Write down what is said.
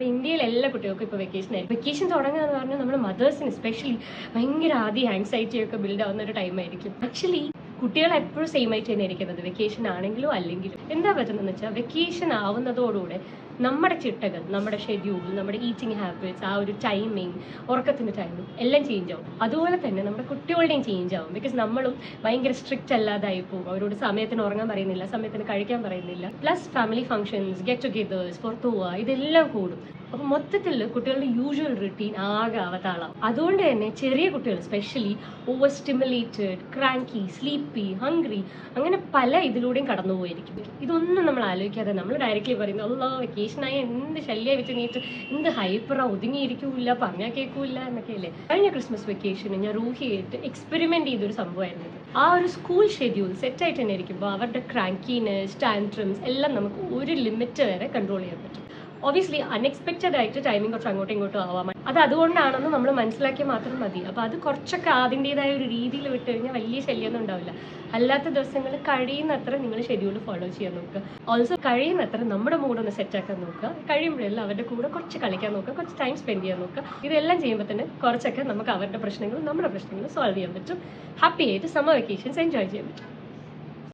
ഇന്ത്യയിൽ എല്ലാ കുട്ടികൾക്കും ഇപ്പോൾ വെക്കേഷൻ ആയിരിക്കും. വെക്കേഷൻ തുടങ്ങുക എന്ന് പറഞ്ഞാൽ നമ്മുടെ മദേഴ്സിന് എസ്പെഷ്യലി ഭയങ്കര ആദ്യം ആങ്സൈറ്റി ഒക്കെ ബിൽഡ് ആവുന്ന ഒരു ടൈം ആയിരിക്കും. ആക്ച്വലി കുട്ടികൾ എപ്പോഴും സെയിം ആയിട്ട് തന്നെ ഇരിക്കുന്നത്, വെക്കേഷൻ ആണെങ്കിലും അല്ലെങ്കിലും. എന്താ പറ്റുന്നതെന്ന് വെച്ചാൽ വെക്കേഷൻ ആവുന്നതോടുകൂടെ നമ്മുടെ ചിട്ടകൾ, നമ്മുടെ ഷെഡ്യൂൾ, നമ്മുടെ ഈറ്റിംഗ് ഹാബിറ്റ്സ്, ആ ഒരു ടൈമിങ്, ഉറക്കത്തിൻ്റെ ടൈമിങ് എല്ലാം ചേഞ്ച് ആവും. അതുപോലെ തന്നെ നമ്മുടെ കുട്ടികളുടെയും ചേഞ്ച് ആവും. ബിക്കോസ് നമ്മളും ഭയങ്കര സ്ട്രിക്റ്റ് അല്ലാതായി പോകും. അവരോട് സമയത്തിന് ഉറങ്ങാൻ പറയുന്നില്ല, സമയത്തിന് കഴിക്കാൻ പറയുന്നില്ല. Plus family functions, get togethers, പുറത്തു പോവുക, ഇതെല്ലാം കൂടും. അപ്പം മൊത്തത്തിൽ കുട്ടികളുടെ യൂഷ്വൽ റുട്ടീൻ ആകെ അവതാളാവും. അതുകൊണ്ട് തന്നെ ചെറിയ കുട്ടികൾ specially over stimulated, cranky, sleepy, hungry, അങ്ങനെ പല ഇതിലൂടെയും കടന്നുപോയിരിക്കും. ഇതൊന്നും നമ്മൾ ആലോചിക്കാതെ നമ്മൾ ഡയറക്റ്റ്ലി പറയുന്നത് അല്ലാ വെക്കേഷനായി എന്ത് ശല്യം വെച്ച് നീറ്റ്, എന്ത് ഹൈപ്പറാ, ഒതുങ്ങിയിരിക്കൂല, പറഞ്ഞാൽ കേൾക്കൂല എന്നൊക്കെയല്ലേ. കഴിഞ്ഞ ക്രിസ്മസ് വെക്കേഷന് ഞാൻ റൂഹിയായിട്ട് എക്സ്പെരിമെന്റ് ചെയ്തൊരു സംഭവമായിരുന്നു. ആ ഒരു സ്കൂൾ ഷെഡ്യൂൾ സെറ്റായിട്ട് തന്നെ ഇരിക്കുമ്പോൾ അവരുടെ ക്രാങ്കിനെസ്, ടാൻട്രംസ് എല്ലാം നമുക്ക് ഒരു ലിമിറ്റ് വരെ കൺട്രോൾ ചെയ്യാൻ പറ്റും. ഒബിയസ്ലി അൺഎക്സ്പെക്റ്റഡ് ആയിട്ട് ടൈമിംഗ് കുറച്ച് അങ്ങോട്ടും ഇങ്ങോട്ടും ആവാം. അത് അതുകൊണ്ടാണെന്ന് നമ്മൾ മനസ്സിലാക്കിയാൽ മാത്രം മതി. അപ്പോൾ അത് കുറച്ചൊക്കെ അതിൻ്റെതായ ഒരു രീതിയിൽ വിട്ട് കഴിഞ്ഞാൽ വലിയ ശല്യമൊന്നും ഉണ്ടാവില്ല. അല്ലാത്ത ദിവസങ്ങൾ കഴിയുന്നത്ര നിങ്ങൾ ഷെഡ്യൂൾ ഫോളോ ചെയ്യാൻ നോക്കുക. ഓൾസോ കഴിയുന്നത്ര നമ്മുടെ മൂഡൊന്ന് സെറ്റാക്കാൻ നോക്കുക. കഴിയുമ്പോഴെല്ലാം അവരുടെ കൂടെ കുറച്ച് കളിക്കാൻ നോക്കുക, കുറച്ച് ടൈം സ്പെൻഡ് ചെയ്യാൻ നോക്കുക. ഇതെല്ലാം ചെയ്യുമ്പോൾ തന്നെ കുറച്ചൊക്കെ നമുക്ക് അവരുടെ പ്രശ്നങ്ങളും നമ്മുടെ പ്രശ്നങ്ങളും സോൾവ് ചെയ്യാൻ പറ്റും. ഹാപ്പി ആയിട്ട് സമ്മർ വെക്കേഷൻസ് എൻജോയ് ചെയ്യാൻ പറ്റും.